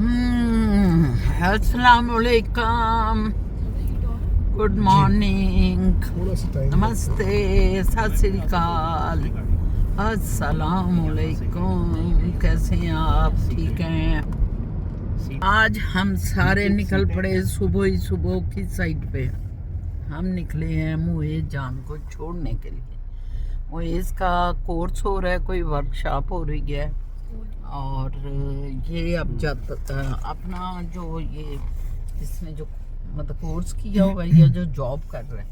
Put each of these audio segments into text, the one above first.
अस्सलाम वालेकुम, good morning, नमस्ते, सत श्री अकाल, अस्सलाम वालेकुम। कैसे हैं आप? ठीक हैं? आज हम सारे निकल पड़े सुबह ही सुबह की साइड पे। हम निकले हैं मुएज़ जान को छोड़ने के लिए। मुएज़ का कोर्स हो रहा है, कोई वर्कशॉप हो रही है और ये अब जब अपना जो ये इसने जो मतलब कोर्स किया हुआ है या जो जॉब कर रहा है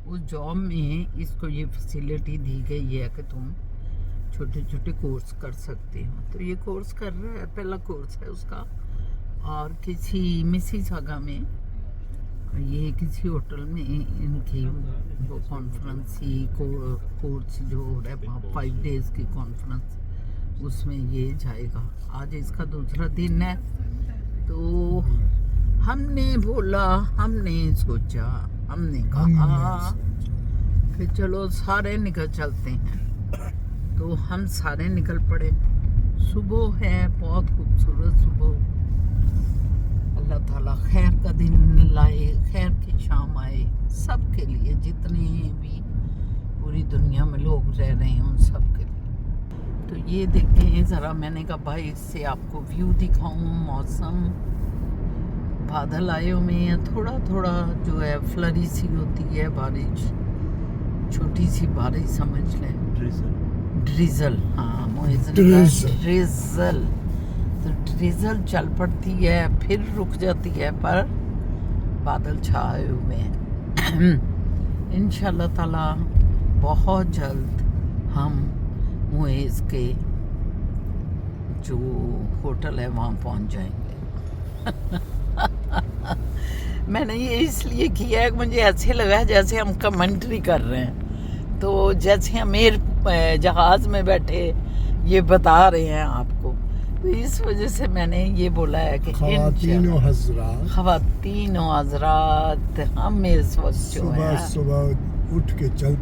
उस जॉब में इसको ये फैसिलिटी दी गई है कि तुम छोटे छोटे कोर्स कर सकते हो। तो ये कोर्स कर रहा है, पहला कोर्स है उसका। और किसी मिसिसागा में ये किसी होटल में इनकी वो कॉन्फ्रेंस ही कोर्स जो हो रहा है 5 डेज़ की कॉन्फ्रेंस, उसमें ये जाएगा। आज इसका दूसरा दिन है। तो हमने बोला, हमने सोचा, हमने कहा कि चलो सारे निकल चलते हैं। तो हम सारे निकल पड़े। सुबह है, बहुत खूबसूरत सुबह। अल्लाह ताला खैर का दिन लाए, खैर की शाम आए सबके लिए, जितने भी पूरी दुनिया में लोग रह रहे हैं उन सब के लिए। तो ये देखें ज़रा, मैंने कहा भाई इससे आपको व्यू दिखाऊं। मौसम बादल आए हुए हैं, थोड़ा थोड़ा जो है फ्लरी सी होती है बारिश, छोटी सी बारिश समझ लें, ड्रिजल। हाँ ड्रिजल। तो ड्रिजल चल पड़ती है, फिर रुक जाती है, पर बादल छाए हुए हैं। इंशाल्लाह ताला बहुत जल्द हम मुएज़ के जो होटल है वहाँ पहुँच जाएंगे। मैंने ये इसलिए किया है कि मुझे ऐसे लगा जैसे हम कमेंट्री कर रहे हैं, तो जैसे हम एयर जहाज़ में बैठे ये बता रहे हैं आपको। तो इस वजह से मैंने ये बोला है कि ख़वातीनो हज़रात हम इस वक्त जो है सुबह उठ के चल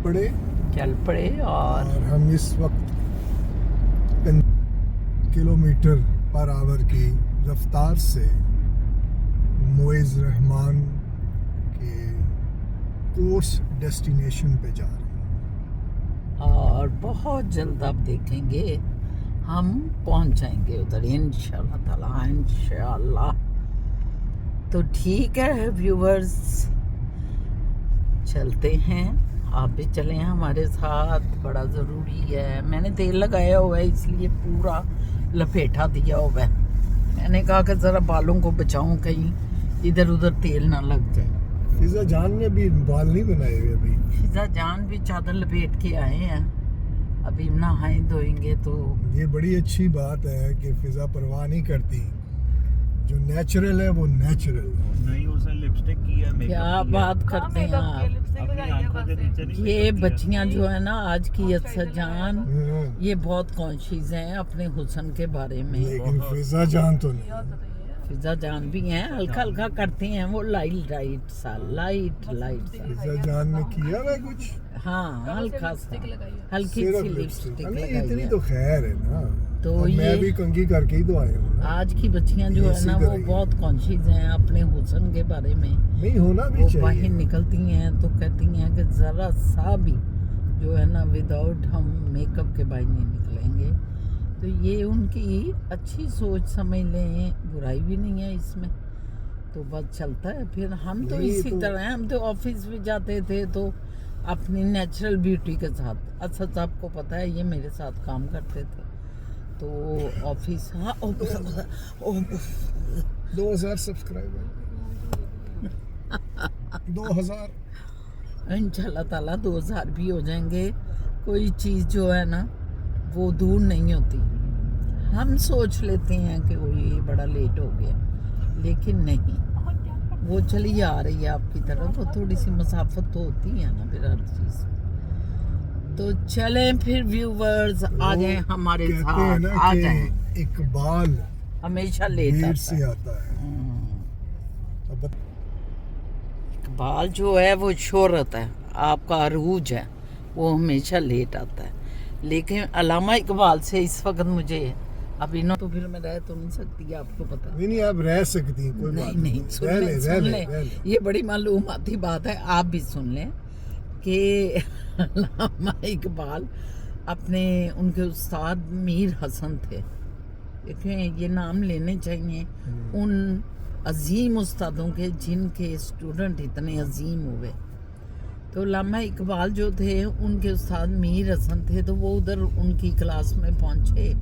पड़े और हम इस वक्त किलोमीटर पर आवर की रफ्तार से मुएज़ रहमान के कोर्स डेस्टिनेशन पे जा रहे हैं। और बहुत जल्द आप देखेंगे हम पहुंच जाएंगे उधर इंशाल्लाह ताला, इंशाल्लाह। तो ठीक है व्यूवर्स, चलते हैं, आप भी चलें हमारे साथ, बड़ा ज़रूरी है। मैंने तेल लगाया हुआ है इसलिए पूरा लपेटा दिया हुआ है। मैंने कहा कि ज़रा बालों को बचाऊं, कहीं इधर उधर तेल ना लग जाए। फिजा जान ने भी बाल नहीं बनाए हुए अभी। फिजा जान भी चादर लपेट के आए हैं, अभी नहाए धोएंगे। तो ये बड़ी अच्छी बात है कि फिजा परवाह नहीं करती, जो नेचुरल है वो नेचुरल नहीं। उसने लिपस्टिक की है, क्या बात करते हैं आप। ये बच्चियां जो है ना आज की अक्सर जान, ये बहुत कॉन्शियस हैं अपने हुस्न के बारे में। लेकिन फिजा जान तो नहीं। फिजा जान भी हैं, हल्का हल्का करती हैं वो, लाइट सा। फिजा जान ने किया है कुछ? हाँ हल्का सा, हल्की सी लिपस्टिक लगाई इतनी है। तो खैर है ना। तो मैं भी कंघी करके ही तो आया हूँ। आज की बच्चियां जो है ना वो बहुत कॉन्शियस हैं अपने हुस्न के बारे में। नहीं होना भी वो चाहिए। बाहर निकलती हैं तो कहती हैं कि ज़रा सा भी जो है ना विदाउट हम मेकअप के बाहर नहीं निकलेंगे। तो ये उनकी अच्छी सोच समझ लें, बुराई भी नहीं है इसमें। तो बस चलता है। फिर हम तो इसी तरह हैं, हम तो ऑफिस भी जाते थे तो अपनी नेचुरल ब्यूटी के साथ। अच्छा आपको पता है ये मेरे साथ काम करते थे तो ऑफिस। हाँ 2000 सब्सक्राइबर 2000 इंशाल्लाह ताला 2000 भी हो जाएंगे। कोई चीज़ जो है ना वो दूर नहीं होती। हम सोच लेते हैं कि वो ये बड़ा लेट हो गया, लेकिन नहीं, वो चली आ रही है आपकी तरफ। वो थोड़ी सी मसाफत तो होती है ना फिर हर चीज़। तो चलें फिर व्यूवर्स, आ जाएं हमारे साथ, आ जाएं। इकबाल हमेशा लेट से आता है। इकबाल जो है वो शोहरत है, आपका अरूज है, वो हमेशा लेट आता है। लेकिन अल्लामा इकबाल से इस वक्त मुझे अब इन्हों तो फिर मैं रह तो नहीं सकती, आपको पता है। नहीं आप रह सकती हैं, कोई बात नहीं, सुन ले। ये बड़ी मालूम आती बात है, आप भी सुन लें कि अल्लामा इकबाल अपने उनके उस्ताद मीर हसन थे, देखें ये नाम लेने चाहिए उन अजीम उस्तादों के जिनके स्टूडेंट इतने अजीम हुए। तो अल्लामा इकबाल जो थे उनके उस्ताद मीर हसन थे, तो वो उधर उनकी क्लास में पहुंचे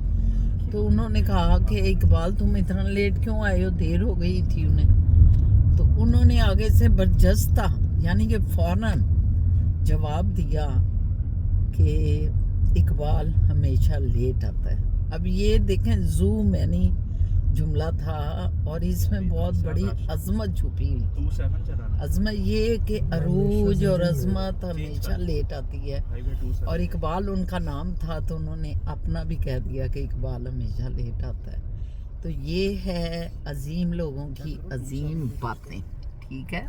तो उन्होंने कहा कि इकबाल तुम इतना लेट क्यों आए हो, देर हो गई थी उन्हें। तो उन्होंने आगे से बरजस्ता यानी कि फौरन जवाब दिया कि इकबाल हमेशा लेट आता है। अब ये देखें जू मैनी जुमला था और इसमें बहुत बड़ी अजमत छुपी हुई। 27 चलाना अजमत ये कि अरूज और अजमत हमेशा लेट आती है, हाईवे 27 और इकबाल उनका नाम था तो उन्होंने अपना भी कह दिया कि इकबाल हमेशा लेट आता है। तो ये है अजीम लोगों की अजीम बातें, ठीक है।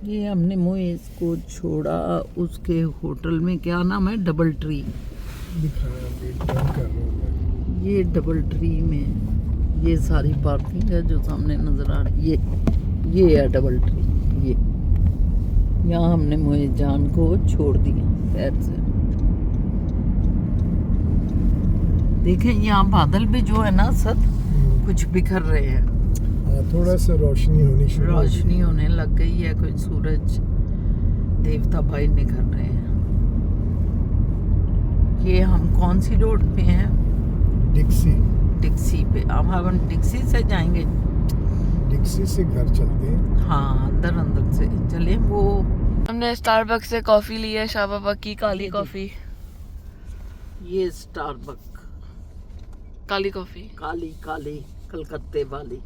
ये हमने मोइज़ को छोड़ा, उसके होटल में क्या नाम है, डबल ट्री। दिखाया वेट कर रहा हूं। ये डबल ट्री में ये सारी पार्किंग है जो सामने नजर आ रही है, ये है डबल ट्री। ये यहाँ हमने मोइज़ जान को छोड़ दिया खैर से। देखें यहाँ बादल भी जो है ना सब कुछ बिखर रहे हैं, थोड़ा सा रोशनी होनी शुरू हो गई। रोशनी होने लग गई है, कोई सूरज देवता भाई निकल रहे हैं। ये हम कौन सी रोड पे हैं, डिक्सी पे। अब हम डिक्सी से जाएंगे, डिक्सी से घर चलते हैं। हाँ अंदर से चले। वो हमने स्टारबक्स से कॉफी ली है, शाह बाबा की काली कॉफी। ये स्टारबक काली कॉफी काली कलकत्ते वाली।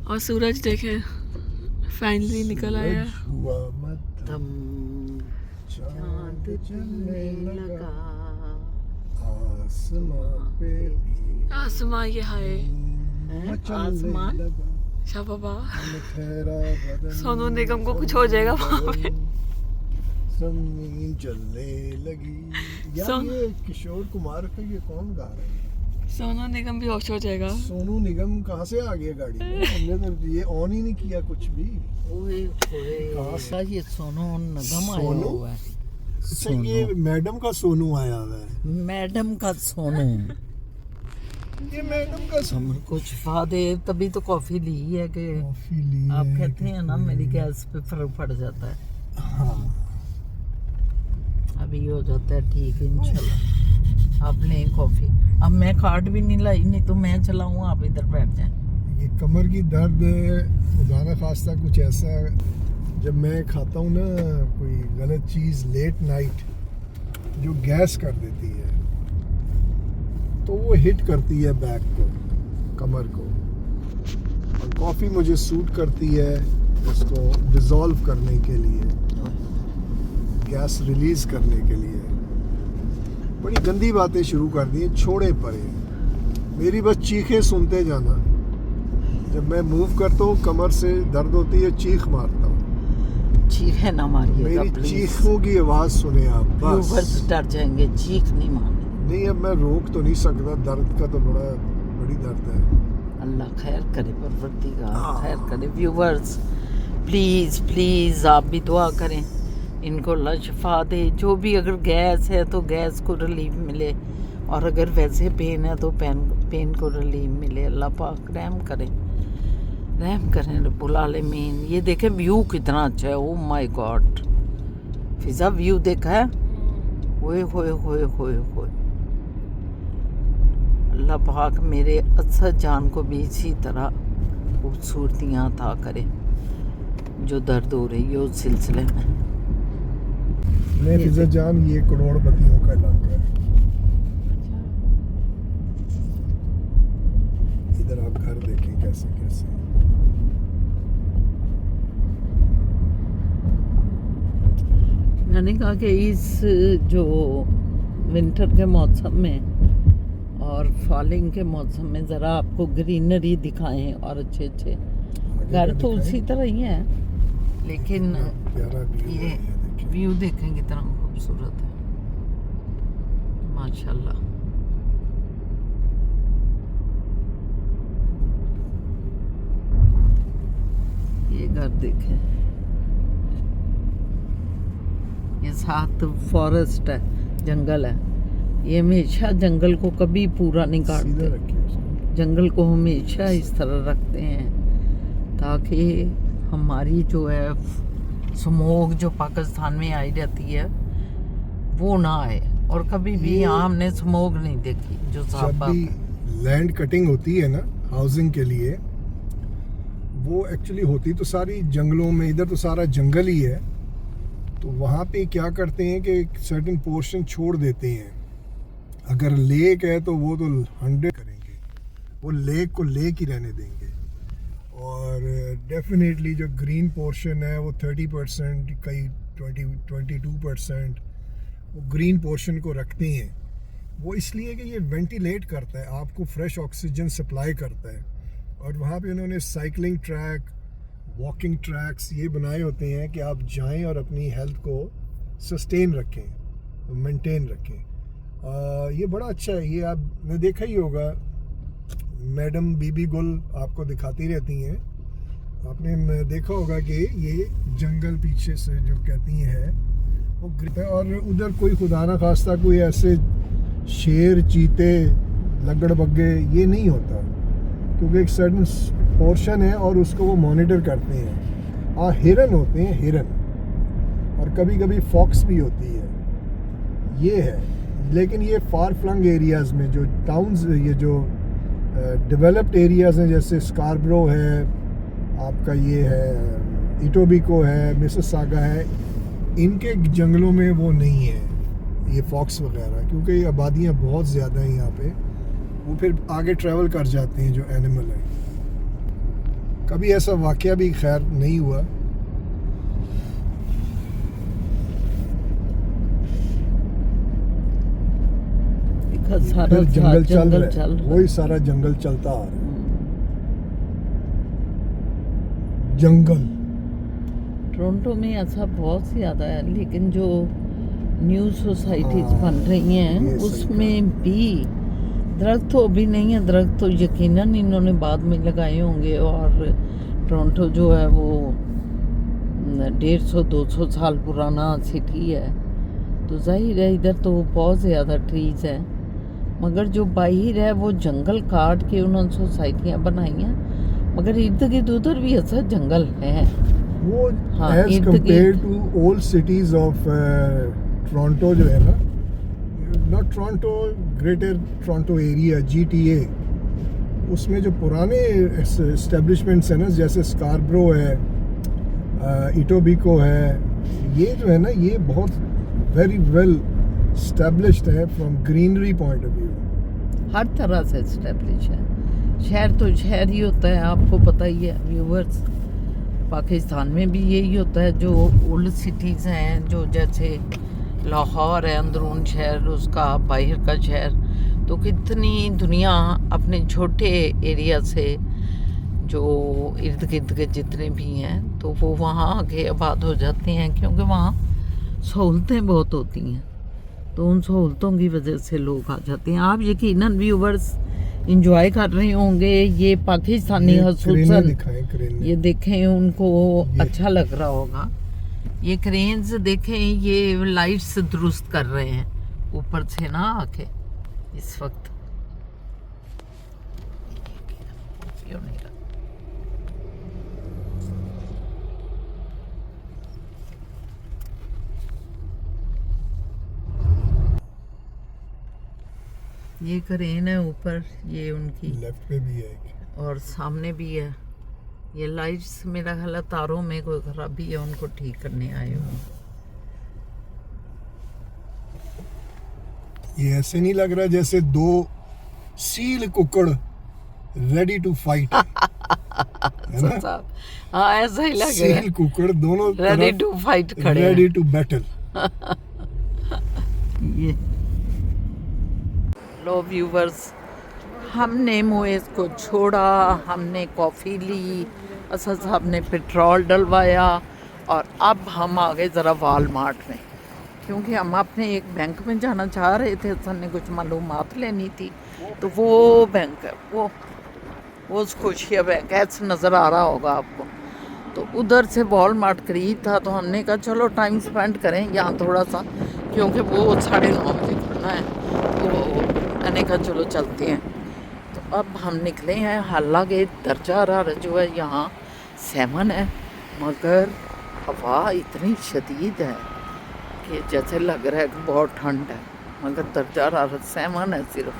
और सूरज देखें फाइनली निकल आया। हुआ मध्यम, चांद चलने लगा, आसमां पे भी आसमां ये हाय मचलने आसमान? लगा। शाह बाबा ठहरा बदन, सोनू निगम को कुछ हो जाएगा वहाँ पे। जमीन चलने लगी। यार सोनू- ये किशोर कुमार का ये कौन गा रहा है? सोनू निगम भी होश हो जाएगा। सोनू निगम कहाँ से आ गया गाड़ी में? हमने तो ये ऑन ही नहीं किया कुछ भी। ओए कहाँ से? ओए, ये सोनू निगम आया सोनू? हुआ है। अच्छा ये मैडम का सोनू आया हुआ है। मैडम का सोनू ये मैडम का सोनू। हम कुछ फा दे, तभी तो कॉफी ली है कि कॉफी ली आप है कहते हैं ना कि- मेरी गैस पे फर्क पड़ जाता है। हाँ अभी हो जाता है ठीक इंशाल्लाह। आप लें कॉफी। अब मैं कार्ड भी नहीं लाई, नहीं तो मैं चलाऊँ, आप इधर बैठ जाएं। ये कमर की दर्द खुदा ना खास्ता कुछ ऐसा, जब मैं खाता हूँ ना कोई गलत चीज़ लेट नाइट जो गैस कर देती है, तो वो हिट करती है बैक को, कमर को। और कॉफ़ी मुझे सूट करती है उसको डिज़ोल्व करने के लिए, गैस रिलीज़ करने के लिए। बड़ी गंदी बातें शुरू कर दी हैं, छोड़े परे। मेरी बस चीखें सुनते जाना। जब मैं मूव करता हूँ कमर से दर्द होती है, चीख मारता हूँ। चीखें ना मारिएगा मेरी प्लीज, चीखों की आवाज़ सुने आप व्यूवर्स बस। डर जाएंगे। चीख नहीं मारनी। नहीं अब मैं रोक तो नहीं सकता, दर्द का तो बड़ी दर्द है। अल्लाह खैर करे, परवरदिगार खैर करे। व्यूवर्स प्लीज़ आप भी दुआ करें, इनको अल्लाह शिफा दे। जो भी अगर गैस है तो गैस को रिलीफ मिले, और अगर वैसे पेन है तो पेन को रिलीफ मिले। अल्लाह पाक रहम करें रब्बुल आलमीन। ये देखें व्यू कितना अच्छा है, oh my God. Fiza view देखा है, होए होए होए होए होए। अल्लाह पाक मेरे असद जान को भी इसी तरह खूबसूरतियाँ अता करे जो दर्द हो रही है उस सिलसिले में। मैं फिजा जान ये करोड़पतियों का इलाका है। इधर आप घर देखें कैसे कैसे। मैंने कहा कि इस जो विंटर के मौसम में और फॉलिंग के मौसम में ज़रा आपको ग्रीनरी दिखाएं, और अच्छे घर तो उसी तरह ही हैं, लेकिन प्यारा व्यू ये है, देखिए। व्यू देखें कितना खूबसूरत है माशाल्लाह। घर देखें, ये साथ फॉरेस्ट है, जंगल है। ये हमेशा जंगल को कभी पूरा नहीं सीधा काटते, रखिए उसको। जंगल को हमेशा इस तरह रखते हैं ताकि हमारी जो है स्मोक जो पाकिस्तान में आई रहती है वो ना आए। और कभी भी ये- यहाँ हमने स्मोक नहीं देखी जो जब साफ भी लैंड कटिंग होती है ना हाउसिंग के लिए, वो एक्चुअली होती तो सारी जंगलों में, इधर तो सारा जंगल ही है, तो वहाँ पे क्या करते हैं कि एक सर्टेन पोर्शन छोड़ देते हैं। अगर लेक है तो वो तो 100 करेंगे, वो लेक को लेक ही रहने देंगे। और डेफिनेटली जो ग्रीन पोर्शन है वो 30%, कई 22% वो ग्रीन पोर्शन को रखते हैं। वो इसलिए कि ये वेंटिलेट करता है, आपको फ्रेश ऑक्सीजन सप्लाई करता है। और वहाँ पे उन्होंने साइकिलिंग ट्रैक, वॉकिंग ट्रैक्स ये बनाए होते हैं कि आप जाएं और अपनी हेल्थ को सस्टेन रखें, मेंटेन रखें। ये बड़ा अच्छा है। ये आपने देखा ही होगा, मैडम बीबी गुल आपको दिखाती रहती हैं। आपने देखा होगा कि ये जंगल पीछे से जो कहती हैं वो है, और उधर कोई खुदा ना खास्ता कोई ऐसे शेर, चीते, लगड़ बग्गे ये नहीं होता, क्योंकि एक सर्टन पोर्शन है और उसको वो मॉनिटर करते हैं। हाँ, हिरन होते हैं, हिरन, और कभी कभी फॉक्स भी होती है, ये है। लेकिन ये फार फ्लंग एरियाज़ में जो टाउन्स, ये जो डेवलप्ड एरियाज़ हैं जैसे स्कारब्रो है, आपका ये है इटोबिको है, मिसिसागा है, इनके जंगलों में वो नहीं है ये फॉक्स वगैरह, क्योंकि आबादियाँ बहुत ज़्यादा हैं यहाँ पे। वो फिर आगे ट्रैवल कर जाते हैं जो एनिमल है। कभी ऐसा वाक़या भी खैर नहीं हुआ। सारा फिर जंगल चल जंगल रहा है, वही सारा जंगल चलता आ रहा है। जंगल टोरंटो में ऐसा बहुत ज़्यादा है, लेकिन जो न्यू सोसाइटीज हाँ, बन रही ये हैं सही उसमें भी दरख्त तो अभी नहीं है। दरख्त तो यकीनन इन्होंने बाद में लगाए होंगे। और टोरंटो जो है वो 150-200 साल पुराना सिटी है, तो जाहिर है इधर तो बहुत ज़्यादा ट्रीज हैं। मगर जो बाहर है वो जंगल काट के उन्होंने सोसाइटियाँ बनाई हैं, मगर इर्द गिर्द उधर भी ऐसा जंगल है। वो हाँ, एज इर्द कंपेयर गिर्द। Two old cities of Toronto जो है ना, not Toronto, greater Toronto area, GTA, उसमें जो पुराने एस्टेब्लिशमेंट्स हैं ना, जैसे स्कारब्रो है, इटोबिको है, ये जो है ना, ये बहुत वेरी वेल established है from greenery point of view. हर तरह से इस्टेब्लिश है। शहर तो शहर ही होता है, आपको पता ही है व्यूवर्स। पाकिस्तान में भी यही होता है। जो ओल्ड सिटीज़ हैं, जो जैसे लाहौर है अंदरून शहर, उसका बाहर का शहर, तो कितनी दुनिया अपने छोटे एरिया से जो इर्द गिर्द के जितने भी हैं, तो वो वहाँ आके आबाद हो जाते हैं, क्योंकि वहाँ सहूलतें बहुत होती हैं। तो उन सहूलतों की वजह से लोग आ जाते हैं। आप यकीनन व्यूवर्स इंजॉय कर रहे होंगे ये पाकिस्तानी हसूसन, क्रेन ये देखें, उनको ये। अच्छा लग रहा होगा। ये क्रेन्स देखें, ये लाइट्स दुरुस्त कर रहे हैं ऊपर से ना आके इस वक्त। क्यों नहीं रहा? ये क्रेन है ऊपर, ये उनकी, लेफ्ट पे भी है एक। और सामने भी है। ये लाइट्स मेरा ख्याल है तारों में कोई खराबी है, उनको ठीक करने आए हो। ये ऐसे नहीं लग रहा जैसे दो सील कुकड़ रेडी टू फाइट, है ना? हाँ, ऐसा ही लग रहा सील कुकड़ दोनों है, रेडी टू फाइट खड़े रेडी हैं। To battle. ये लो व्यूवर्स, हमने मोएस को छोड़ा, हमने कॉफ़ी ली, असद साहब ने पेट्रोल डलवाया, और अब हम आ गए ज़रा वालमार्ट में, क्योंकि हम अपने एक बैंक में जाना चाह रहे थे। असद ने कुछ मालूमात लेनी थी, तो वो बैंक है वो स्कोशिया बैंक ऐसे नज़र आ रहा होगा आपको। तो उधर से वॉलमार्ट करीब था, तो हमने कहा चलो टाइम स्पेंड करें यहाँ थोड़ा सा, क्योंकि वो 9:30 बजे खुलना है। तो मैंने कहा चलो चलते हैं। तो अब हम निकले हैं। हालांकि दर्जा हरारत जो है यहाँ 7 है, मगर हवा इतनी शदीद है कि जैसे लग रहा है कि बहुत ठंड है, मगर दर्जा हरारत 7 है सिर्फ।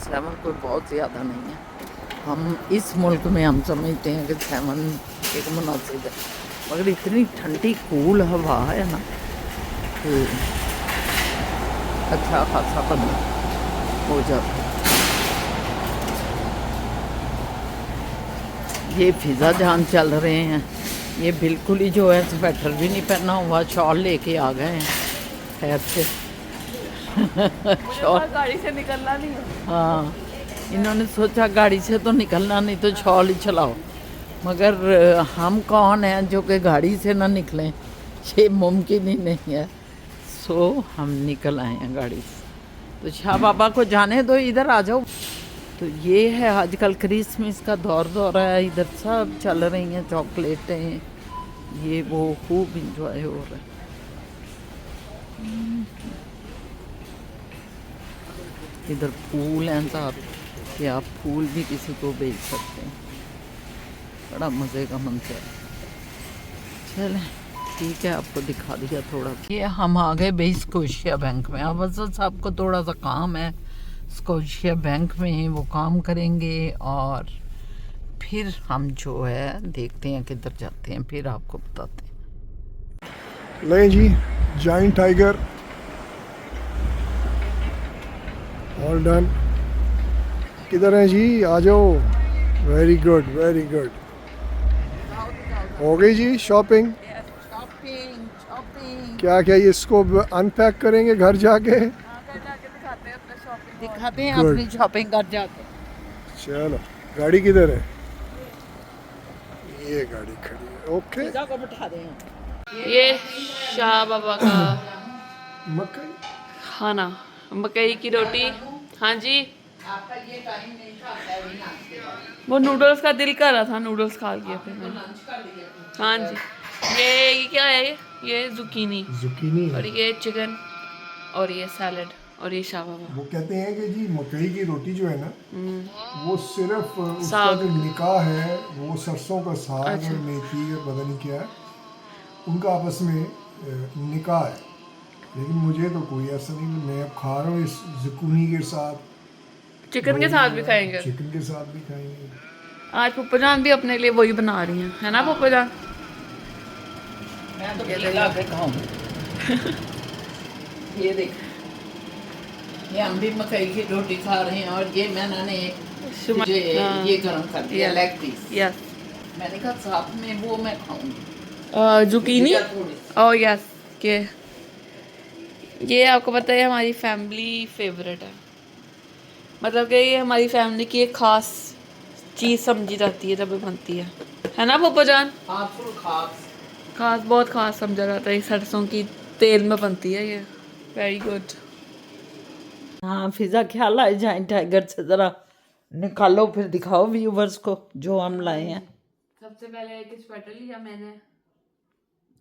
7 कोई बहुत ज़्यादा नहीं है। हम इस मुल्क में हम समझते हैं कि 7 एक मुनासिब है, मगर इतनी ठंडी कूल हवा है ना कि अच्छा खासा बंदा हो जाता है। ये फिज़ा जान चल रहे हैं, ये बिल्कुल ही जो है स्वेटर भी नहीं पहना हुआ, शॉल लेके आ गए हैं। खैर से शॉल गाड़ी से निकलना नहीं है। हाँ, इन्होंने सोचा गाड़ी से तो निकलना नहीं तो शॉल ही चलाओ, मगर हम कौन हैं जो कि गाड़ी से ना निकलें, ये मुमकिन ही नहीं है। सो हम निकल आए हैं गाड़ी से। तो शाह बाबा को जाने दो, इधर आ जाओ। तो ये है आजकल क्रिसमस का दौर है, इधर सब चल रही हैं चॉकलेटें, ये वो खूब इंजॉय हो रहा है। इधर फूल हैं साहब कि आप फूल भी किसी को बेच सकते हैं, बड़ा मज़े का मंजर है। चलें ठीक है, आपको दिखा दिया थोड़ा। ये हम आ गए भाई स्कोशिया बैंक में। अब अफजल साहब को थोड़ा सा काम है स्कोशिया बैंक में, वो काम करेंगे और फिर हम जो है देखते हैं किधर जाते हैं, फिर आपको बताते हैं। लें जी, जाइंट टाइगर ऑल डन। किधर हैं जी, आ जाओ। Very good very good. हो गई जी शॉपिंग? शॉपिंग शॉपिंग क्या क्या ये इसको अनपैक करेंगे घर जाके? दिखाते हैं Good. अपनी शॉपिंग कर जाते। चलो, गाड़ी किधर है? ये गाड़ी खड़ी है। ओके। पिज़्ज़ा को बैठा दें। ये शाह बाबा का मकई खाना, मकई की रोटी। हाँ जी, आपका ये टाइम नहीं था, हैवी नाश्ते का। वो नूडल्स का दिल कर रहा था, नूडल्स खा लिया फिर मैंने। लंच कर लिया। हाँ जी, ये क्या है? ये जुकीनी जुकीनी और है। ये चिकन और ये सैलड और ये शाह बाबा। वो कहते हैं कि जी मकई की रोटी जो है ना, वो सिर्फ उसका साग। जो निकाह है, वो सरसों का साग अच्छा। और मेथी और पता नहीं क्या है, उनका आपस में निकाह है। लेकिन मुझे तो कोई ऐसा नहीं, मैं अब खा रहा हूँ इस जुकीनी के साथ, चिकन के साथ भी खाएंगे। चिकन के साथ भी खाएंगे। आज पप्पा जान भी अपने लिए वही बना रही हैं, है ना पप्पा जान? मैं तो केला पे खाऊं। ये देख, ये हम भी मकई की रोटी खा रहे हैं और ये मैंने ये गरम कर दिया लेग पीस। यस, मैंने कहा साथ में वो मैं खाऊंगी जुकीनी। थोड़ी। ओह यस, के ये आपको पता है हमारी फैमिली फेवरेट है, मतलब कि ये हमारी फैमिली की एक खास चीज़ समझी जाती है जब ये बनती है ना पप्पा जान? खास, बहुत खास समझा जाता है। सरसों की तेल में बनती है ये। Very good. हाँ, फिजा ख्याल आए जाए टाइगर से ज़रा निकालो, फिर दिखाओ व्यूवर्स को जो हम लाए हैं। सबसे पहले एक स्वेटर लिया मैंने,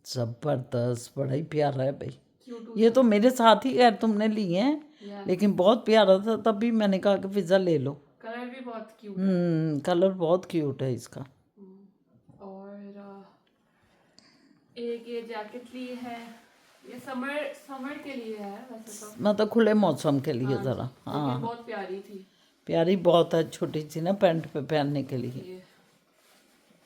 जबरदस्त, बड़ा ही प्यारा है भाई। ये तो मेरे साथ ही खैर तुमने लिए हैं, लेकिन बहुत प्यारा था, तब भी मैंने कहा कि फिजा ले लो। कलर भी बहुत क्यूट कलर बहुत क्यूट है इसका। और एक ये जैकेट ली है, ये समर के लिए है वैसे तो, मतलब खुले मौसम के लिए ज़रा। हाँ, बहुत प्यारी थी। प्यारी बहुत है, छोटी सी ना पैंट पे पहनने के लिए।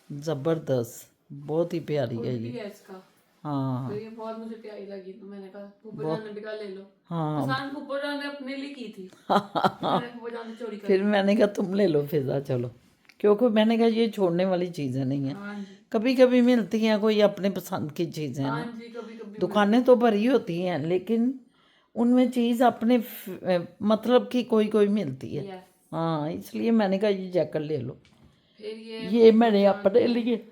ज़बरदस्त, बहुत ही प्यारी है ये। इसका हाँ तो ये बहुत मुझे प्यारी लगी, तो मैंने कहा फूफा जान ने भी कहा ले लो। हाँ। आसान फूफा जान ने अपने लिए की थी, मैंने फूफा जान ने चोरी कर फिर मैंने कहा तुम ले लो फिजा, चलो, क्योंकि मैंने कहा ये छोड़ने वाली चीज़ें नहीं है। हाँ जी, कभी कभी मिलती हैं कोई अपने पसंद की चीज़ें हाँ ना। जी, कभी कभी दुकानें तो भरी होती हैं, लेकिन उनमें चीज़ अपने मतलब की कोई कोई मिलती है। Yes. हाँ, इसलिए मैंने कहा ये जैकेट ले लो। फिर ये मैंने अपने लिए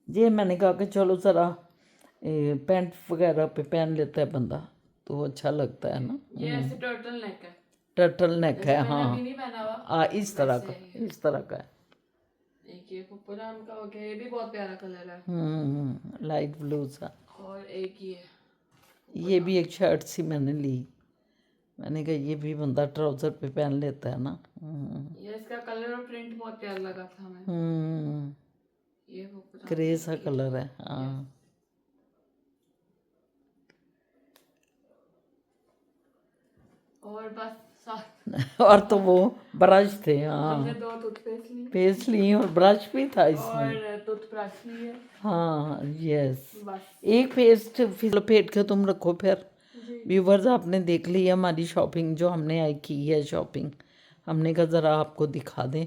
ये मैंने कहा कि चलो ज़रा पैंट वगैरह पे पहन लेता है बंदा तो अच्छा लगता है ना। ये ऐसे टर्टल नेक है, टर्टल नेक है। मैंने हाँ अभी नहीं पहना हुआ। इस तरह का है। एक ये पुपराम का हो गया, ये भी बहुत प्यारा कलर है। लाइट ब्लू सा। और एक ये भी एक शर्ट सी मैंने ली, मैंने कहा ये भी बंदा ट्राउजर पे पहन लेता है ना। ये इसका कलर और प्रिंट बहुत प्यारा लगा था हमें। ये पुपराम ग्रे सा कलर है। हाँ और बस साथ और तो वो ब्रश थे। हाँ हमने 2 टूथपेस्ट ली पेस्ट ली और ब्रश भी था इसमें। और टूथब्रश ली है। हाँ यस, बस एक पेस्ट फिर लपेट के तुम रखो। फिर जी। व्यूवर्स आपने देख ली हमारी शॉपिंग, जो हमने आई की है शॉपिंग। हमने कहा ज़रा आपको दिखा दें,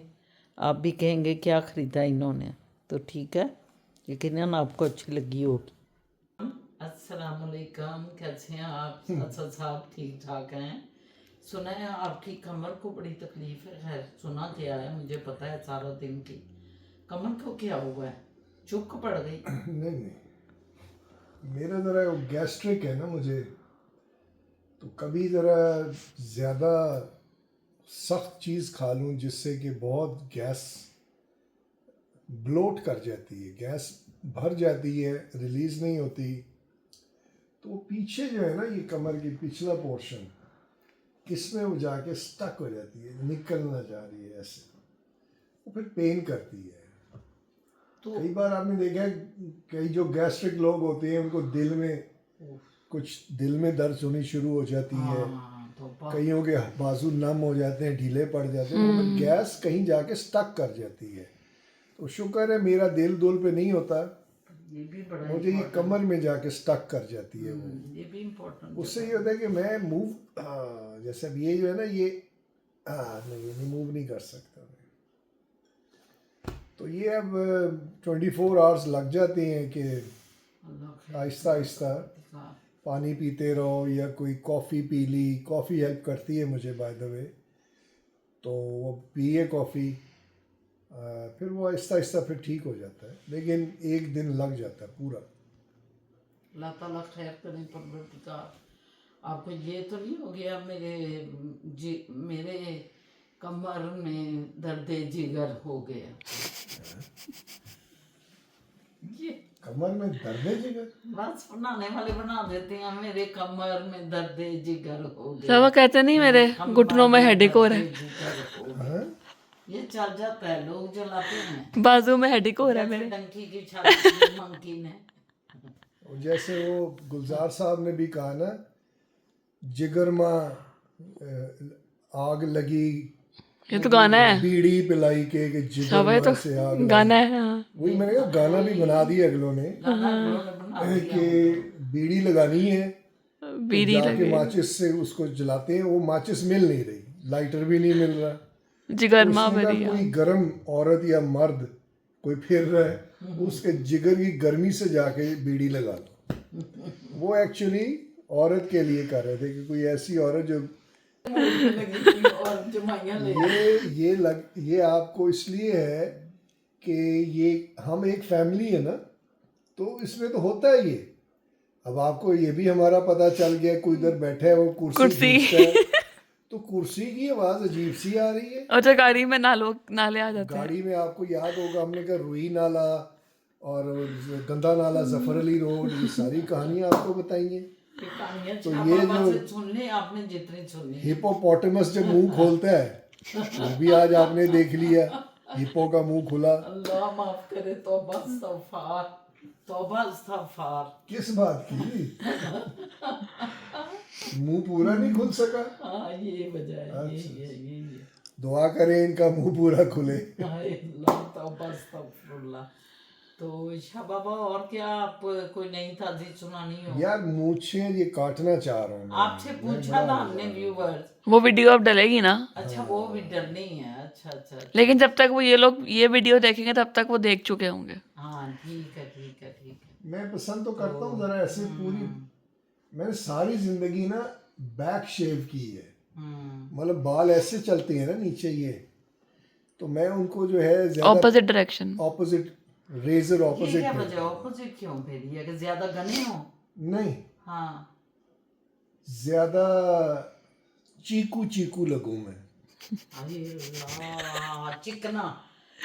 आप भी कहेंगे क्या ख़रीदा इन्होंने, तो ठीक है, यकीनन आपको अच्छी लगी होगी। अस्सलामुअलैकुम, कैसे हैं आप? असद साहब ठीक ठाक हैं? सुना है आपकी कमर को बड़ी तकलीफ है। खैर सुना क्या है, मुझे पता है सारा दिन की। कमर को क्या हुआ है, चुक पड़ गई? नहीं, मेरा ज़रा गैस्ट्रिक है ना मुझे, तो कभी ज़रा ज़्यादा सख्त चीज़ खा लूँ जिससे कि बहुत गैस ब्लोट कर जाती है, गैस भर जाती है, रिलीज़ नहीं होती। तो पीछे जो है ना, ये कमर की पिछला पोर्शन, इसमें वो जाके स्टक हो जाती है, निकल ना जा रही है ऐसे, वो फिर पेन करती है। तो कई बार आपने देखा है, कई जो गैस्ट्रिक लोग होते हैं उनको दिल में दर्द होनी शुरू हो जाती है। कईयों के बाजू नम हो जाते हैं, ढीले पड़ जाते हैं, तो गैस कहीं जाके स्टक कर जाती है। तो शुक्र है मेरा दिल दुल पे नहीं होता, ये भी बड़ा मुझे ये कमर में जाके स्टक कर जाती है वो। ये भी इम्पोर्टेंट। उससे ये होता है कि मैं मूव, जैसे अब ये जो है ना, ये नहीं मूव नहीं कर सकता मैं। तो ये अब 24 आवर्स लग जाते हैं कि आहिस्ता आहिस्ता पानी पीते रहो या कोई कॉफ़ी पी ली। कॉफ़ी हेल्प करती है मुझे बाय द वे, तो वो पिए कॉफ़ी, फिर वो आहिस्ता आहिस्ता फिर ठीक हो जाता है, लेकिन एक दिन लग जाता है पूरा। अल्लाह ताला खैर करें परवरदिगार। आपको ये तो नहीं हो गया मेरे कमर में दर्द जिगर हो गया? ये कमर में दर्द जिगर? बस बनाने वाले बना देते हैं, मेरे कमर में दर्द जिगर हो गया। सब वो कहते नहीं मेरे घुटनों में हेडेक हो रहा है। हाँ? ये चल जाता है, लोग जलाते हैं। बाजू में हेडेक हो रहा है जैसे मेरे। डंकी की छाती मंकी ने। और जैसे वो गुलजार साहब ने भी कहा ना, जिगर माँ आग लगी, ये तो गाना है। बीड़ी पिलाई के जिगर सब ये तो माँ से आग गाना लगी। है। हाँ। वही मैंने कहा, गाना भी बना दिया अगलों ने कि बीड़ी लगानी है, तो बीड़ी जाके लगे माचिस से उसको जलाते हैं। वो माचिस मिल नहीं रही, लाइटर भी नहीं मिल रहा। जिगर तो माँ उसने कहा, भरी कोई गर्म औरत या मर्द कोई फिर रहा है, उसके जिगर की गर्मी से जाके बीड़ी लगा लो। वो एक्चुअली औरत के लिए कर रहे थे कि कोई ऐसी औरत जो ये आपको इसलिए है कि ये हम एक फैमिली है ना, तो इसमें तो होता है ये। अब आपको ये भी हमारा पता चल गया, कोई इधर बैठा है वो कुर्सी खींचता है, तो कुर्सी की आवाज अजीब सी आ रही है। अच्छा, गाड़ी में नाले आ जाते हैं। गाड़ी में आपको याद होगा हमने कहा रूही नाला और गंदा नाला, जफर अली रोड, ये सारी कहानियां आपको बताई हैं। तो ये जो सुनने आपने जितनी सुनी, हिपोपोटामस जब मुंह खोलता है, वो भी आज आपने देख लिया, हिप्पो का मुंह खुला। अल्लाह माफ करे, तौबा इस्तगफार, तौबा इस्तगफार। किस बात की? मुंह पूरा नहीं खुल सका? हाँ ये वजह है, ये दुआ करें इनका मुंह पूरा खुले। हाय अल्लाह, तौबा इस्तगफिरुल्लाह। तो शाह बाबा, और क्या आप कोई नई ताज़ी सुनानी हो? यार मूछे ये काटना चाह रहा हूँ मैं। आपसे पूछा था हमने व्यूवर्स। वो वीडियो अब डलेगी ना? अच्छा वो भी डरनी है। अच्छा। लेकिन जब तक वो ये लोग ये वीडियो देखेंगे तब तक वो देख चुके होंगे। हाँ ठीक है। मैं पसंद तो करता हूँ जरा ऐसे पूरी। मैंने सारी जिंदगी ना बैक शेव की है, मतलब बाल ऐसे चलते हैं ना नीचे ये, तो मैं उनको जो है ज्यादा ऑपोजिट डायरेक्शन, ऑपोजिट रेजर ऑपोजिट। क्या वजह ऑपोजिट क्यों फिर? ये कि ज्यादा घने हो? नहीं, हाँ ज्यादा चीकू लगूं मैं। अरे अल्लाह, चिकना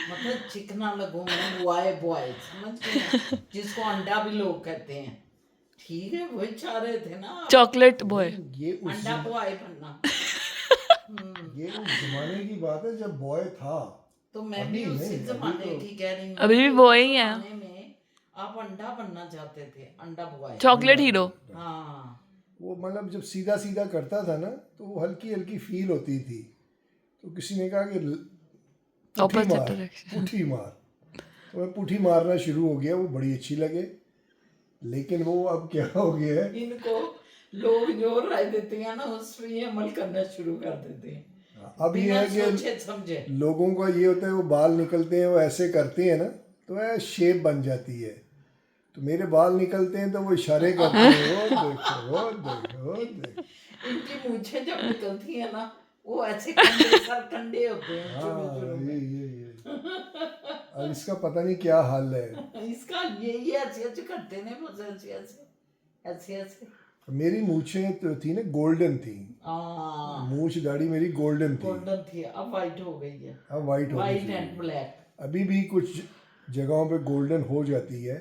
मतलब चिकना लगो मैं बॉय बॉय समझ गए, जिसको अंडा भी लोग कहते हैं। ठीक है, वही चाह रहे थे ना आप, चॉकलेट बॉय। ये उस अंडा बॉय बनना। ये उस जमाने की बात है जब बॉय था। तो मैं अभी भी उसी नहीं, अभी जमाने तो- की कह रही हूँ। अभी भी कि boy उस ही हैं। जमाने में आप अंडा बनना चाहते थे, अंडा बॉय। Chocolate hero. हाँ, वो मतलब जब सीधा सीधा करता था ना तो वो हल्की हल्की फील होती थी। तो किसी ने कहा कि पुठी Opposite मार, direction. पुठी मार। तो मैं पुठी मारना शुरू हो गया, वो बड़ी अच्छी लगे। लेकिन वो अब क्या हो गया है, इनको लोग जो राय देते हैं ना उस पर ये अमल करना शुरू कर देते हैं, अब ये बिना है कि सोचे समझे। लोगों का ये होता है वो बाल निकलते हैं, वो ऐसे करते हैं ना तो वह शेप बन जाती है। तो मेरे बाल निकलते हैं तो वो इशारे करते हैं, वो देखो वो देखो वो देखो। इनकी मूछें जब निकलती है ना वो ऐसे कंडे सर कंडे होते हैं शुरू हाँ शुरू ये अब इसका पता नहीं क्या हाल है। में। इसका ये ऐसे ऐसे करते हैं, बस ऐसे ऐसे ऐसे ऐसे। मेरी मूछें तो थी ना गोल्डन थी, हाँ, मूछ दाढ़ी मेरी गोल्डन थी, गोल्डन थी, अब वाइट हो गई है। अब वाइट हो वाइट गई। And black. अभी भी कुछ जगहों पे गोल्डन हो जाती है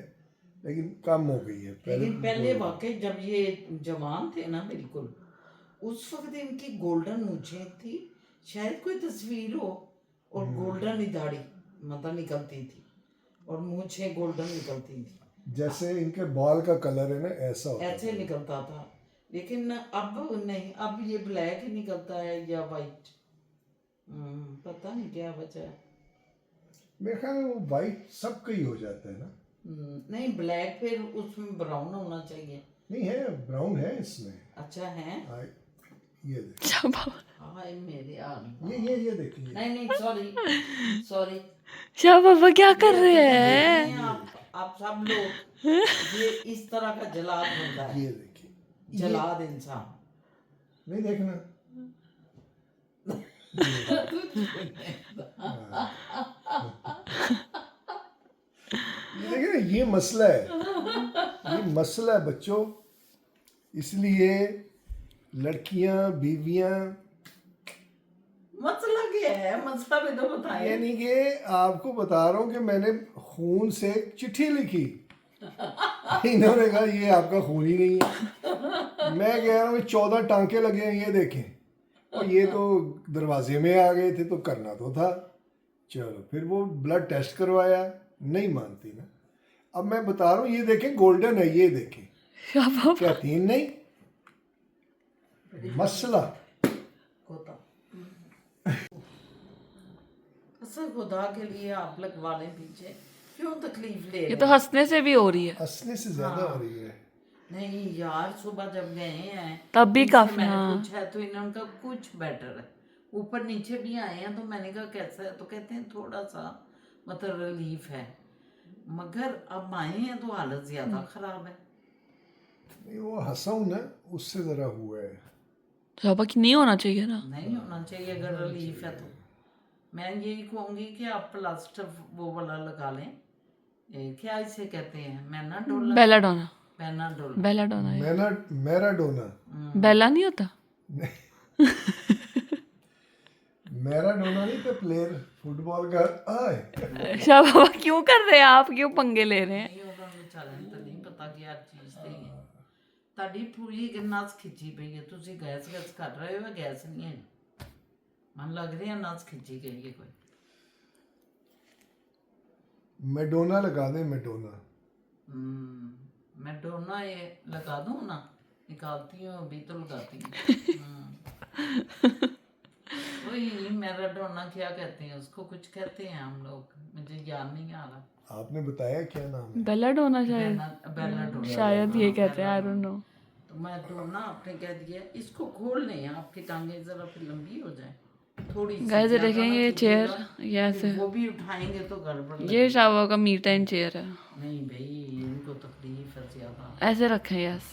लेकिन कम हो गई है। लेकिन पहले वाकई जब ये जवान थे ना बिल्कुल, उस वक्त इनकी गोल्डन मूछें थी, शायद कोई तस्वीर हो, और गोल्डन ही दाढ़ी मतलब निकलती थी और मूछें गोल्डन निकलती थी, जैसे इनके बाल का कलर है ना ऐसा होता ऐसे निकलता था। लेकिन अब नहीं, अब ये ब्लैक ही निकलता है या वाइट। पता नहीं क्या वजह है। मेरे ख्याल में वो वाइट सबका ही हो जाता है ना। नहीं, ब्लैक फिर उसमें ब्राउन होना चाहिए। नहीं है, ब्राउन है इसमें। अच्छा है। ये देखिए, हाय मेरे यार, ये देखिए। नहीं नहीं, सॉरी सॉरी। शाह बाबा क्या कर रहे हैं? आप सब लोग, ये इस तरह का जलाद होता है, ये देखिए, जलाद इंसान। नहीं देखना। देखिए ना, ये मसला है, ये मसला है बच्चों। इसलिए लड़कियां बीवियां, मसला क्या है, मसला भी तो बताएं। यानी कि आपको बता रहा हूँ कि मैंने खून से एक चिट्ठी लिखी, इन्होंने कहा ये आपका खून ही नहीं है। मैं कह रहा हूँ 14 टांके लगे हैं, ये देखें, और ये तो दरवाजे में आ गए थे तो करना तो था। चलो फिर वो ब्लड टेस्ट करवाया, नहीं मानती ना। अब मैं बता रहा हूँ ये देखें गोल्डन है, ये देखें, शाह बाबा कहती हैं नहीं। मसला होता असल खुदा के लिए आप लगवा लें पीछे, क्यों तकलीफ ले ये रहे तो हंसने से भी हो रही है। हंसने से ज्यादा हो रही है। नहीं यार, सुबह जब गए हैं तब भी इनसे काफी, मैंने हाँ। पूछा है तो इन्होंने कहा कुछ बेटर है, ऊपर नीचे भी आए हैं। तो मैंने कहा कैसा है, तो कहते हैं थोड़ा सा मतलब रिलीफ है, मगर अब आए हैं तो हालत ज्यादा खराब है। नहीं वो हंसाऊं ना, उससे जरा हुआ है। शाह बाबा की नहीं होना चाहिए ना। नहीं होना चाहिए, अगर रिलीफ है तो मैं यही कहूंगी कि आप प्लास्टर वो वाला लगा लें। क्या इसे कहते हैं, मैनाडोला, बेलाडोना। मैनाडोला। बेलाडोना है। मैराडोना, बेला नहीं होता? मैराडोना नहीं तो प्लेयर फुटबॉल का आए। शाह बाबा क्यों कर रहे हैं आप, क्यों पंगे ले रहे हैं? नहीं होगा ਵਿਚਾਰਿਆਂ ਨੂੰ ਤਾਂ ਨਹੀਂ ਪਤਾ ਕਿ ਹਰ ਚੀਜ਼ ਤੇ ਹੀ ਹੈ। ਤੁਹਾਡੀ ਪੂਰੀ ਨਸ ਖਿੱਚੀ ਪਈ ਹੈ, ਤੁਸੀਂ ਗੈਸ ਕਰ ਰਹੇ ਹੋ, ਗੈਸ ਨਹੀਂ ਹੈ, ਮਨ ਲੱਗ ਰਿਹਾ ਨਸ ਖਿੱਚੀ ਗਈ ਹੈ ਕੋਈ। मैडोना लगा दे, मैडोना। मैडोना ये लगा दूं ना, निकालती हूँ अभी तो लगाती हूँ। वही मैराडोना क्या कहते हैं उसको, कुछ कहते हैं हम लोग, मुझे याद नहीं आ रहा। आपने बताया क्या नाम है? बेलाडोना शायद, बेलाडोना शायद ये कहते हैं, आई डोंट नो। तो मैडोना आपने कह दिया, इसको खोल लें, आपकी टांगे जरा फिर लंबी हो जाए थोड़ी सी। गाइस ज्यादा देखें ना ये खींचिएगा, चेयर, ये ऐसे, फिर वो भी उठाएंगे तो गड़बड़ ये लगेगी। शाह बाबा का मी टाइम चेयर है। नहीं भाई, इनको तकलीफ है ज्यादा। ऐसे रखें, यस।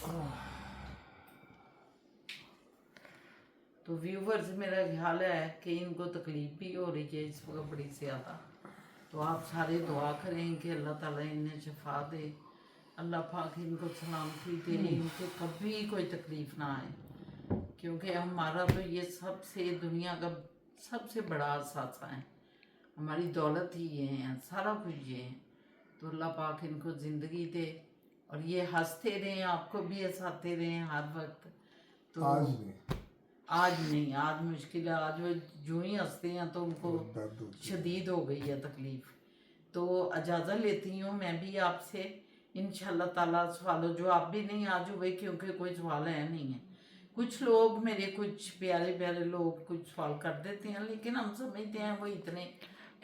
तो व्यूवर्स, मेरा ख्याल है कि इनको तकलीफ भी हो रही है इस वक्त बड़ी ज़्यादा। तो आप सारे दुआ करें कि अल्लाह ताला इन्हें शफा दे, अल्लाह पाक इनको सलामती दे, इनको कभी कोई तकलीफ ना आए, क्योंकि हमारा तो ये सबसे दुनिया का सबसे बड़ा असासा है। हमारी दौलत ही ये हैं, सारा कुछ ये हैं। तो अल्लाह पाक इनको ज़िंदगी दे और ये हंसते रहें, आपको भी हंसाते रहें हर वक्त। तो आज नहीं, आज मुश्किल है। आज वो जो ही हंसते हैं तो उनको शदीद हो गई है तकलीफ़। तो इजाज़त लेती हूँ मैं भी आपसे, इंशाल्लाह ताला। सवालों जवाब भी नहीं आज हुए क्योंकि कोई सवाल है नहीं है। कुछ लोग मेरे, कुछ प्यारे प्यारे लोग कुछ सवाल कर देते हैं, लेकिन हम समझते हैं वो इतने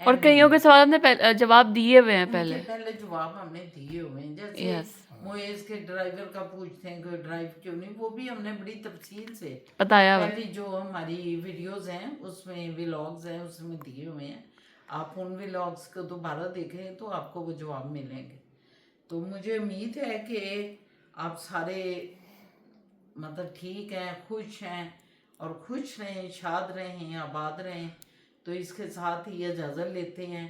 और कईयों के सवाल हमने जवाब दिए हुए हैं उनके पहले जवाब हमने दिए हुए हैं। जैसे यस मोएज के ड्राइवर का पूछते हैं कि ड्राइव क्यों नहीं, वो भी हमने बड़ी तफसील से बताया हुआ है। पहली जो हमारी वीडियोस हैं उसमें, व्लॉग्स हैं उसमें दिए हुए हैं। आप उन व्लॉग्स को दोबारा देखें तो आपको वो जवाब मिलेंगे। तो मुझे उम्मीद है कि आप सारे मतलब ठीक हैं, खुश हैं और खुश रहें, शाद रहें, आबाद रहें। तो इसके साथ ही इजाज़त लेते हैं।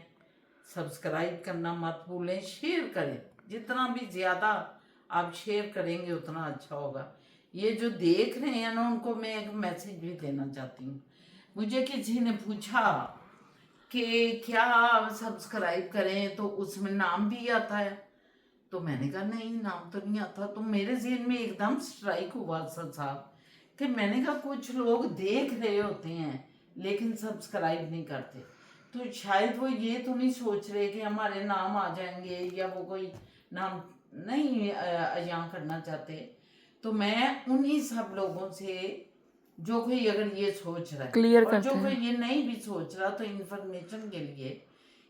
सब्सक्राइब करना मत भूलें, शेयर करें, जितना भी ज़्यादा आप शेयर करेंगे उतना अच्छा होगा। ये जो देख रहे हैं ना, उनको मैं एक मैसेज भी देना चाहती हूँ। मुझे किसी ने पूछा कि क्या सब्सक्राइब करें तो उसमें नाम भी आता है, तो मैंने कहा नहीं, नाम तो नहीं आता। तो मेरे ज़हन में एकदम स्ट्राइक हुआ सर साहब कि मैंने कहा कुछ लोग देख रहे होते हैं लेकिन सब्सक्राइब नहीं करते, तो शायद वो ये तो नहीं सोच रहे कि हमारे नाम आ जाएंगे, या वो कोई नाम नहीं अयां करना चाहते। तो मैं उन्हीं सब लोगों से, जो कोई अगर ये सोच रहा है क्लियर और करते जो हैं। कोई ये नहीं भी सोच रहा, तो इन्फॉर्मेशन के लिए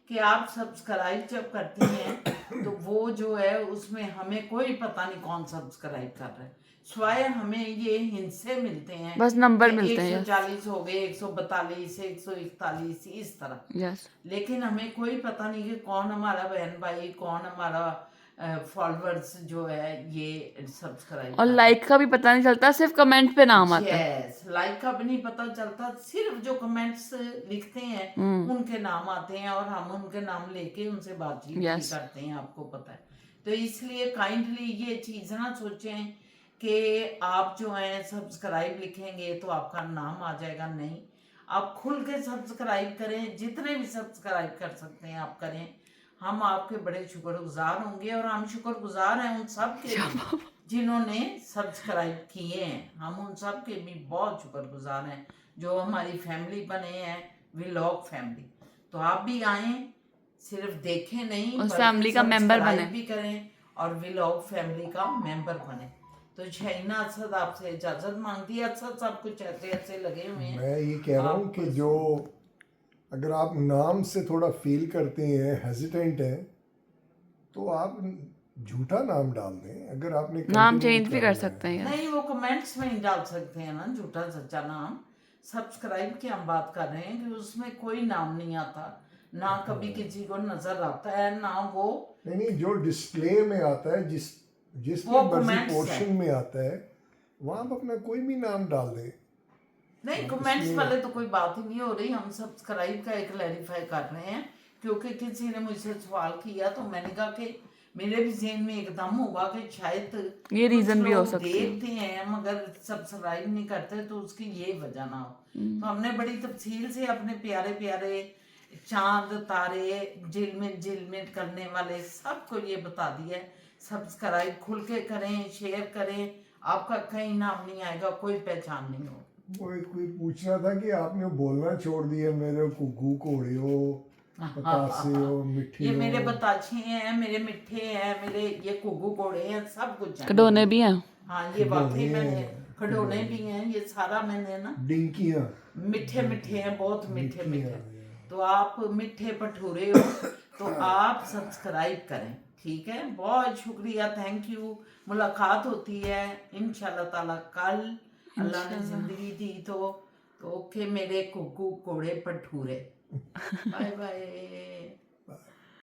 कि आप सब्सक्राइब जब करते हैं तो वो जो है उसमें हमें कोई पता नहीं कौन सब्सक्राइब कर रहा है, स्वाय हमें ये हिस्से मिलते हैं, बस नंबर मिलते हैं। 140 हो गए, 142, 141 इस तरह। यस लेकिन हमें कोई पता नहीं कि कौन हमारा बहन भाई, कौन हमारा फॉलोअर्स जो है ये सब्सक्राइब और लाइक का भी पता नहीं चलता, सिर्फ कमेंट पे नाम आता है। यस, लाइक का भी नहीं पता चलता, सिर्फ जो कमेंट्स लिखते हैं उनके नाम आते हैं और हम उनके नाम लेके उनसे बातचीत भी Yes. करते हैं, आपको पता है। तो इसलिए काइंडली ये चीज़ ना सोचें कि आप जो हैं सब्सक्राइब लिखेंगे तो आपका नाम आ जाएगा, नहीं। आप खुल के सब्सक्राइब करें, जितने भी सब्सक्राइब कर सकते हैं आप करें। हम आपके बड़े शुक्रगुजार होंगे और हम शुक्रगुजार हैं उन सब के भी जिन्होंने सब्सक्राइब किए हैं। हम उन सब के भी बहुत शुक्रगुजार हैं जो हमारी फैमिली बने हैं, व्लॉग फैमिली। तो आप भी आएँ, सिर्फ देखें नहीं, उस फैमिली का मेंबर बने भी करें और व्लॉग फैमिली का मेंबर बने। तो शहीना असद आपसे इजाज़त मांगती है। असद सब कुछ ऐसे ऐसे लगे हुए हैं। मैं ये कह रहा हूँ कि जो अगर आप नाम से थोड़ा फील करते हैं, हेजिटेंट हैं, तो आप झूठा नाम डाल दें। अगर आपने नाम continue चेंज भी कर करना सकते है। हैं। नहीं, वो कमेंट्स में ही डाल सकते हैं ना झूठा सच्चा नाम। सब्सक्राइब की हम बात कर रहे हैं कि उसमें कोई नाम नहीं आता, ना कभी किसी को नजर आता है, ना वो नहीं, जो डिस्प्ले में आता है, जिस वो मर्जी comments पोर्शन में आता है, वहाँ आप अपना कोई भी नाम डाल दें। नहीं, कमेंट्स वाले तो कोई बात ही नहीं हो रही। हम सब्सक्राइब का एक क्लैरिफाई कर रहे हैं क्योंकि किसी ने मुझसे सवाल किया, तो मैंने कहा कि मेरे भी ज़हन में एकदम होगा कि शायद ये रीजन भी हो लोग सकती है। देखते हैं मगर सब्सक्राइब नहीं करते, तो उसकी ये वजह ना हो। तो हमने बड़ी तफसील से अपने प्यारे प्यारे चांद तारे झिलमिल करने वाले सबको ये बता दिया है। सब्सक्राइब खुल के करें, शेयर करें, आपका कहीं नाम नहीं आएगा, कोई पहचान नहीं होगी। वो कोई पूछ रहा था कि आपने बोलना छोड़ दिया, मेरे कुकू कोड़े हो, बतासे हो, मिठी ये हो। मेरे बताछे हैं, मेरे मिठे हैं, मेरे ये कुगू कोड़े हैं, सब कुछ है। खिलौने भी हैं। हाँ, ये वाकई मैंने खिलौने भी हैं, ये सारा मैंने ना डिंकियाँ मीठे मीठे हैं, बहुत मीठे मीठे। मिठियाँ। तो आप मीठे भटूरे हो तो आप सब्सक्राइब करें, ठीक है। बहुत शुक्रिया, थैंक यू। मुलाकात होती है इंशाल्लाह ताला कल, अल्लाह ने जिंदगी दी तो ओके मेरे कुकू कोड़े भटूरे। Bye bye.